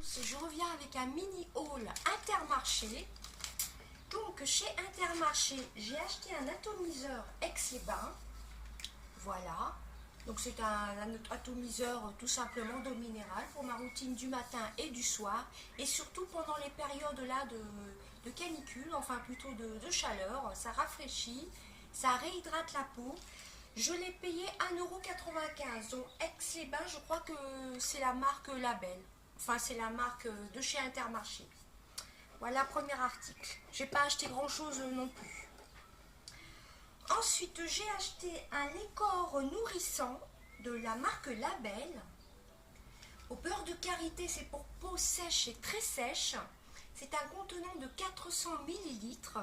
tous, je reviens avec un mini haul Intermarché. Donc chez Intermarché, j'ai acheté un atomiseur Aix-les-Bains. Voilà, donc c'est un atomiseur tout simplement d'eau minérale pour ma routine du matin et du soir. Et surtout pendant les périodes là de canicule, enfin plutôt de chaleur, ça rafraîchit, ça réhydrate la peau. Je l'ai payé 1,95 €. Donc Aix-les-Bains, je crois que c'est la marque Label. Enfin, c'est la marque de chez Intermarché. Voilà, premier article. J'ai pas acheté grand chose non plus. Ensuite, j'ai acheté un lait corps nourrissant de la marque Label. Au beurre de karité, c'est pour peau sèche et très sèche. C'est un contenant de 400 millilitres.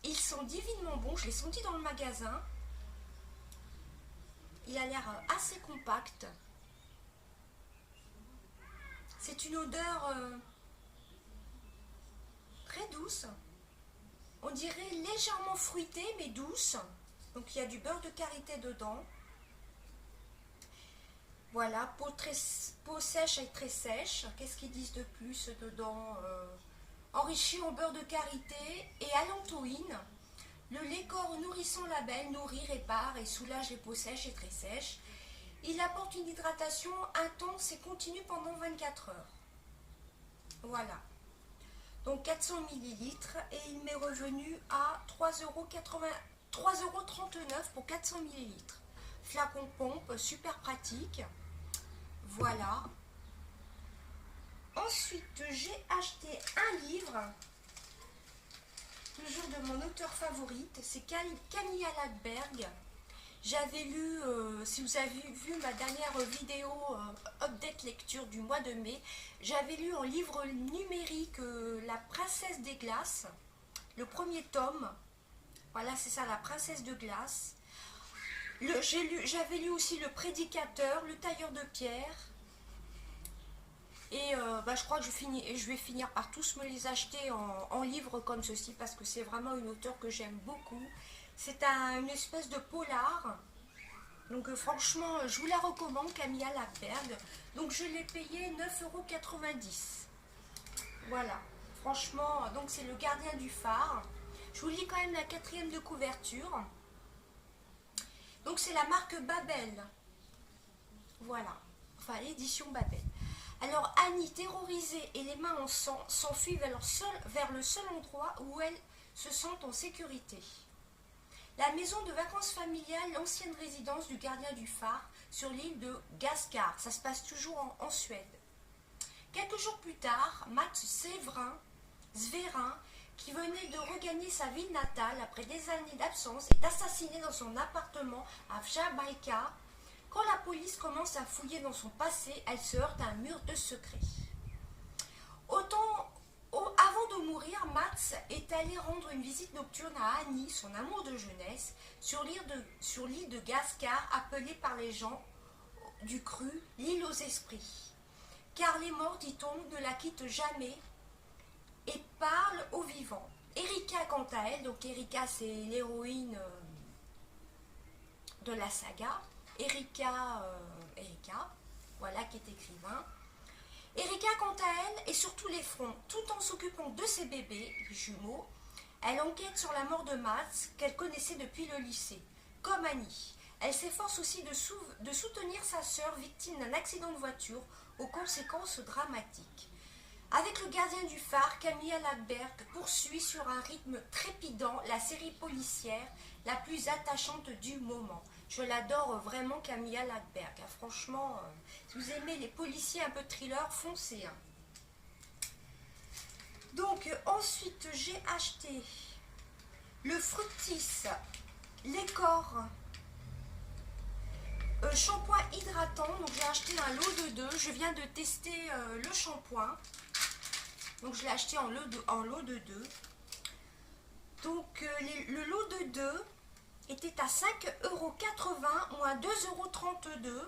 Ils sont divinement bons, je l'ai senti dans le magasin. Il a l'air assez compact. C'est une odeur très douce. On dirait légèrement fruitée mais douce. Donc il y a du beurre de karité dedans. Voilà, peau sèche et très sèche. Qu'est-ce qu'ils disent de plus dedans? Enrichi en beurre de karité et allantoïne. Le lait corps nourrissant Label nourrit, répare et soulage les peaux sèches et très sèches. Il apporte une hydratation intense et continue pendant 24 heures. Voilà. Donc 400 millilitres et il m'est revenu à 3,39 € pour 400 millilitres. Flacon pompe, super pratique. Voilà. Ensuite, j'ai acheté un livre, toujours de mon auteur favorite, c'est Camilla Lagerberg. J'avais lu, si vous avez vu ma dernière vidéo update lecture du mois de mai, j'avais lu en livre numérique La Princesse des Glaces, le premier tome. Voilà, c'est ça, La Princesse de Glace. J'avais lu aussi Le Prédicateur, Le Tailleur de Pierre. Et je crois que je vais finir par tous me les acheter en livre comme ceci parce que c'est vraiment une auteure que j'aime beaucoup. C'est une espèce de polar. Donc franchement, je vous la recommande, Camilla Lagerberg. Donc je l'ai payé 9,90 €. Voilà. Franchement, donc c'est Le Gardien du Phare. Je vous lis quand même la 4e de couverture. Donc c'est la marque Babel. Voilà. Enfin, l'édition Babel. Alors Annie, terrorisée et les mains en sang, s'enfuit vers le seul endroit où elle se sent en sécurité. La maison de vacances familiales, l'ancienne résidence du gardien du phare sur l'île de Gascar. Ça se passe toujours en Suède. Quelques jours plus tard, Mats Sverin, qui venait de regagner sa ville natale après des années d'absence, est assassiné dans son appartement à Jamaïca. Quand la police commence à fouiller dans son passé, elle se heurte à un mur de secrets. Avant de mourir, Mats est allé rendre une visite nocturne à Annie, son amour de jeunesse, sur l'île de Gascar, appelée par les gens du cru l'île aux esprits. Car les morts, dit-on, ne la quittent jamais et parlent aux vivants. Erika, quant à elle, donc Erika c'est l'héroïne de la saga, Erika, voilà, qui est écrivain. Erika, quant à elle, est sur tous les fronts, tout en s'occupant de ses bébés, les jumeaux. Elle enquête sur la mort de Mats, qu'elle connaissait depuis le lycée. Comme Annie, elle s'efforce aussi de soutenir sa sœur victime d'un accident de voiture aux conséquences dramatiques. Avec Le Gardien du Phare, Camilla Lagerberg poursuit sur un rythme trépidant la série policière la plus attachante du moment. Je l'adore vraiment, Camilla Lagerberg. Franchement, si vous aimez les policiers un peu thriller, foncez. Donc, ensuite, j'ai acheté le Fructis lait corps shampoing hydratant. Donc, j'ai acheté un lot de 2. Je viens de tester le shampoing. Donc, je l'ai acheté en lot de 2. Donc, le lot de 2 était à 5,80 € moins 2,32 €.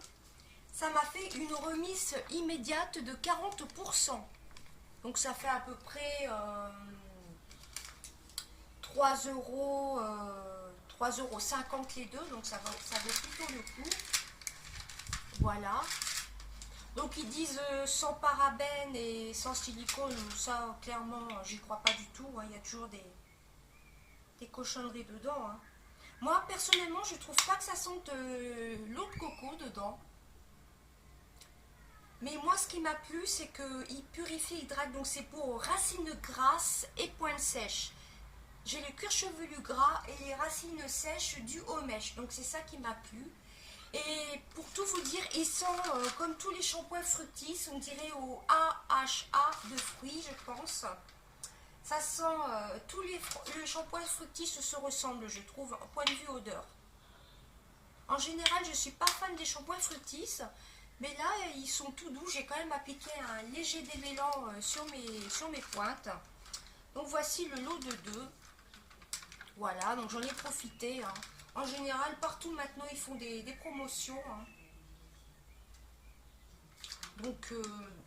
Ça m'a fait une remise immédiate de 40%. Donc ça fait à peu près 3,50 € les deux. Donc ça vaut plutôt le coup. Voilà. Donc ils disent sans parabènes et sans silicone, ça clairement j'y crois pas du tout, hein. Il y a toujours des cochonneries dedans, hein. Moi personnellement je trouve pas que ça sente l'eau de coco dedans. Mais moi ce qui m'a plu c'est qu'il purifie, hydrate, donc c'est pour racines grasses et pointes sèches. J'ai le cuir chevelu gras et les racines sèches du haut mèche, donc c'est ça qui m'a plu. Et pour tout vous dire, il sent comme tous les shampoings fructis, on dirait au AHA de fruits, je pense. Ça sent, les shampoings fructis se ressemblent, je trouve, au point de vue odeur. En général, je ne suis pas fan des shampoings fructis, mais là, ils sont tout doux. J'ai quand même appliqué un léger démêlant sur mes pointes. Donc voici le lot de deux. Voilà, donc j'en ai profité, hein. En général, partout maintenant, ils font des promotions, hein. Donc,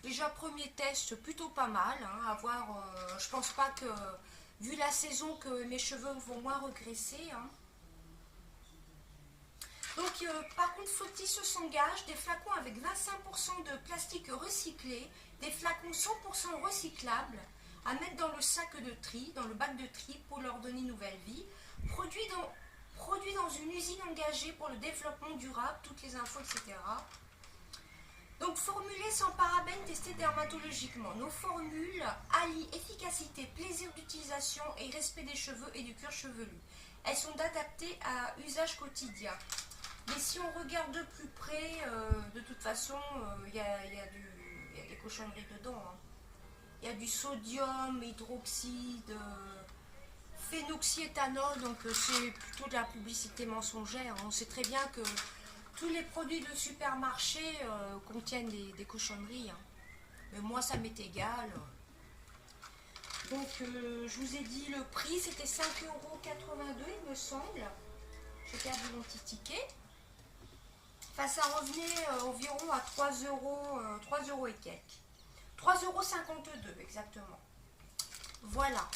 déjà, premier test, plutôt pas mal, hein, à voir. Je pense pas que, vu la saison, que mes cheveux vont moins regresser, hein. Donc, par contre, Flotis s'engage, des flacons avec 25% de plastique recyclé, des flacons 100% recyclables, à mettre dans le sac de tri, dans le bac de tri, pour leur donner nouvelle vie. Produit dans une usine engagée pour le développement durable, toutes les infos, etc. Donc, formulés sans parabènes testés dermatologiquement. Nos formules allient efficacité, plaisir d'utilisation et respect des cheveux et du cuir chevelu. Elles sont adaptées à usage quotidien. Mais si on regarde de plus près, de toute façon, il y a des cochonneries dedans, hein. Il y a du sodium, hydroxyde, phénoxyéthanol, donc c'est plutôt de la publicité mensongère. On sait très bien que tous les produits de supermarché contiennent des cochonneries, hein. Mais moi, ça m'est égal. Donc, je vous ai dit le prix, c'était 5,82 € il me semble. J'ai perdu mon petit ticket. Enfin, ça revenait environ à 3 euros et quelques. 3,52 € exactement. Voilà.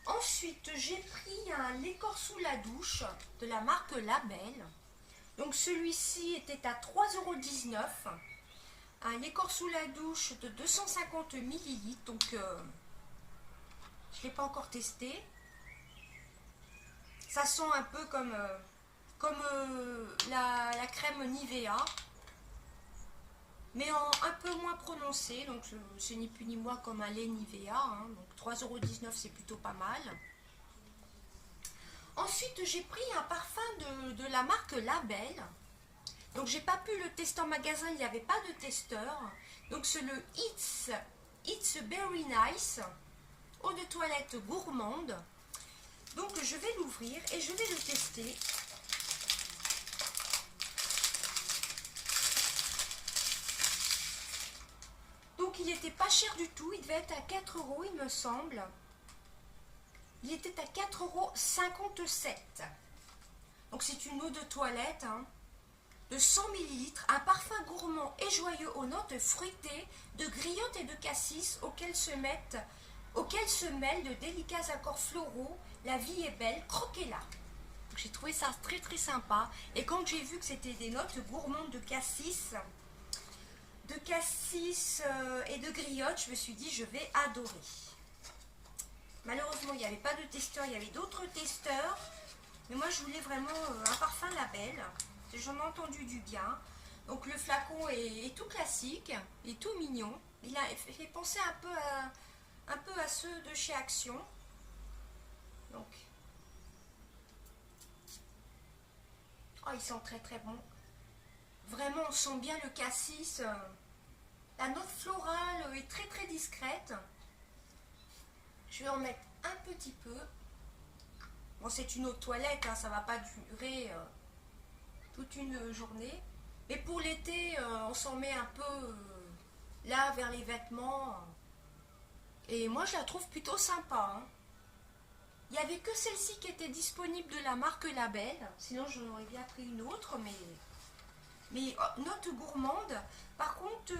Ensuite, j'ai pris un lait corps sous la douche de la marque Label. Donc celui-ci était à 3,19 €. Un lait corps sous la douche de 250 ml. Donc je ne l'ai pas encore testé. Ça sent un peu comme la crème Nivea, mais un peu moins prononcé. Donc c'est ni plus ni moins comme un lait Nivea, hein. Donc 3,19 € c'est plutôt pas mal. Ensuite j'ai pris un parfum de la marque Label. Donc j'ai pas pu le tester en magasin, il n'y avait pas de testeur. Donc c'est le It's Very Nice, eau de toilette gourmande. Donc je vais l'ouvrir et je vais le tester. Donc il n'était pas cher du tout, il devait être à 4 € il me semble. Il était à 4,57 €. Donc c'est une eau de toilette, hein, de 100 ml, un parfum gourmand et joyeux aux notes fruitées, de griotte et de cassis auxquelles se mêlent de délicats accords floraux. La vie est belle, croquez-la. J'ai trouvé ça très très sympa. Et quand j'ai vu que c'était des notes gourmandes de cassis et de griotte, je me suis dit je vais adorer. Malheureusement, il n'y avait pas de testeur, il y avait d'autres testeurs. Mais moi, je voulais vraiment un parfum Label. J'en ai entendu du bien. Donc le flacon est tout classique, il est tout mignon. Il a fait penser un peu à ceux de chez Action. Donc, oh, ils sont très très bons. Vraiment, on sent bien le cassis. La note florale est très très discrète. Je vais en mettre un petit peu. Bon, c'est une eau de toilette, hein, ça ne va pas durer toute une journée. Mais pour l'été, on s'en met un peu là vers les vêtements. Et moi, je la trouve plutôt sympa, hein. Il n'y avait que celle-ci qui était disponible de la marque Label. Sinon, j'en aurais bien pris une autre, mais note gourmande. Par contre,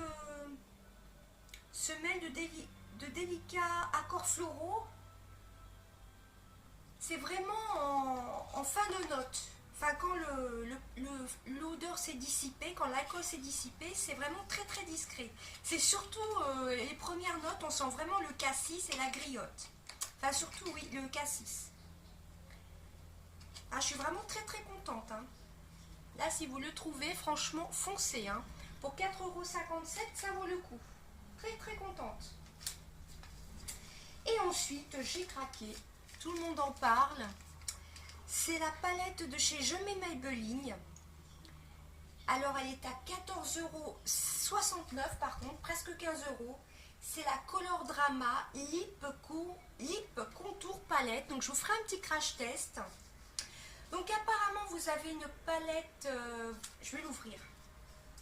semelle de délicats accords floraux. C'est vraiment en fin de note. Enfin, quand l'odeur s'est dissipée, quand l'alcool s'est dissipé, c'est vraiment très très discret. C'est surtout les premières notes, on sent vraiment le cassis et la griotte. Enfin, surtout, oui, le cassis. Ah, je suis vraiment très très contente. Hein. Là, si vous le trouvez, franchement, foncez. Hein. Pour 4,57 €, ça vaut le coup. Très très contente. Et ensuite, j'ai craqué. Tout le monde en parle. C'est la palette de chez Je mets Maybelline. Alors, elle est à 14,69 € par contre, presque 15 €. C'est la Color Drama Lip Contour Palette. Donc, je vous ferai un petit crash test. Donc, apparemment, vous avez une palette... je vais l'ouvrir.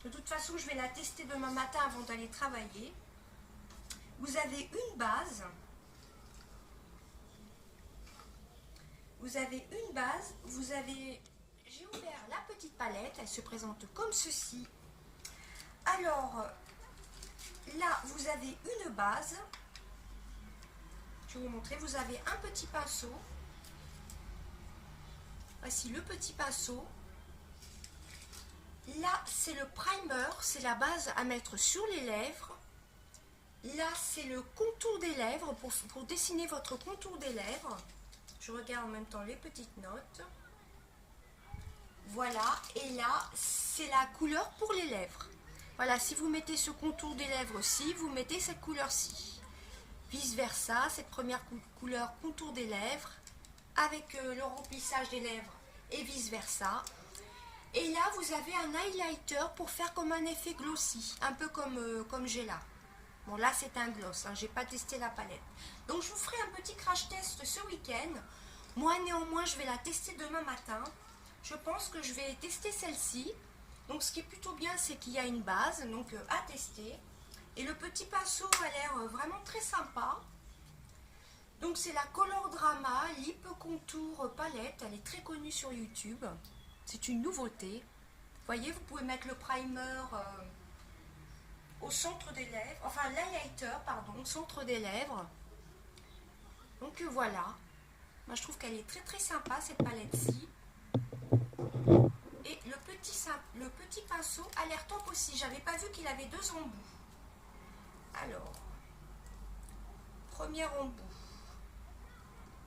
De toute façon, je vais la tester demain matin avant d'aller travailler. Vous avez une base. Vous avez une base. Vous avez... J'ai ouvert la petite palette. Elle se présente comme ceci. Alors, là, vous avez une base. Je vais vous montrer. Vous avez un petit pinceau. Voici le petit pinceau. Là, c'est le primer. C'est la base à mettre sur les lèvres. Là, c'est le contour des lèvres pour dessiner votre contour des lèvres. Je regarde en même temps les petites notes. Voilà. Et là, c'est la couleur pour les lèvres. Voilà, si vous mettez ce contour des lèvres-ci, vous mettez cette couleur-ci. Vice-versa, cette première couleur contour des lèvres avec le remplissage des lèvres et vice-versa. Et là, vous avez un highlighter pour faire comme un effet glossy, un peu comme j'ai là. Bon, là, c'est un gloss, hein, j'ai pas testé la palette. Donc, je vous ferai un petit crash test ce week-end. Moi, néanmoins, je vais la tester demain matin. Je pense que je vais tester celle-ci. Donc, ce qui est plutôt bien, c'est qu'il y a une base, donc à tester. Et le petit pinceau a l'air vraiment très sympa. Donc, c'est la Color Drama Lip Contour Palette. Elle est très connue sur YouTube. C'est une nouveauté. Vous voyez, vous pouvez mettre le primer au centre des lèvres. Enfin, l'highlighter, pardon, au centre des lèvres. Donc, voilà. Moi, je trouve qu'elle est très très sympa, cette palette-ci. Et le petit pinceau a l'air top aussi. J'avais pas vu qu'il avait deux embouts. Alors, premier embout.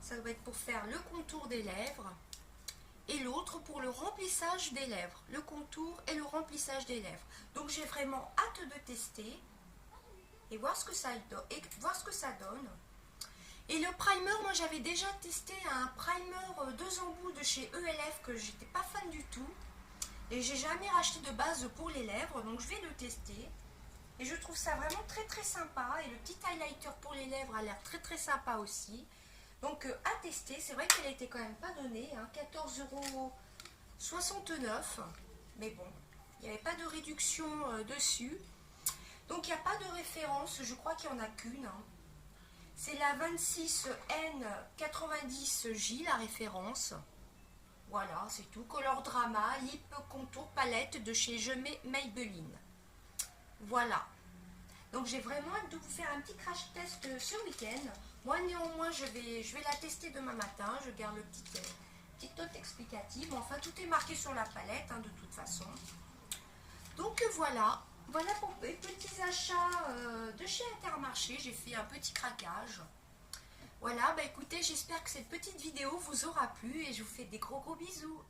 Ça doit être pour faire le contour des lèvres. Et l'autre pour le remplissage des lèvres. Le contour et le remplissage des lèvres. Donc, j'ai vraiment hâte de tester. Et voir ce que ça donne. Et le primer, moi j'avais déjà testé un primer 2 embouts de chez ELF que j'étais pas fan du tout. Et j'ai jamais racheté de base pour les lèvres, donc je vais le tester. Et je trouve ça vraiment très très sympa. Et le petit highlighter pour les lèvres a l'air très très sympa aussi. Donc à tester, c'est vrai qu'elle était quand même pas donnée, hein, 14,69 €. Mais bon, il n'y avait pas de réduction dessus. Donc il n'y a pas de référence, je crois qu'il n'y en a qu'une. Hein. C'est la 26N90J, la référence. Voilà, c'est tout. Color Drama, Lip Contour Palette de chez Je mets Maybelline. Voilà. Donc j'ai vraiment hâte de vous faire un petit crash test ce week-end. Moi néanmoins, je vais la tester demain matin. Je garde le petite note explicative. Enfin, tout est marqué sur la palette, hein, de toute façon. Donc voilà. Voilà pour les petits achats de chez Intermarché. J'ai fait un petit craquage. Voilà, bah écoutez, j'espère que cette petite vidéo vous aura plu et je vous fais des gros bisous.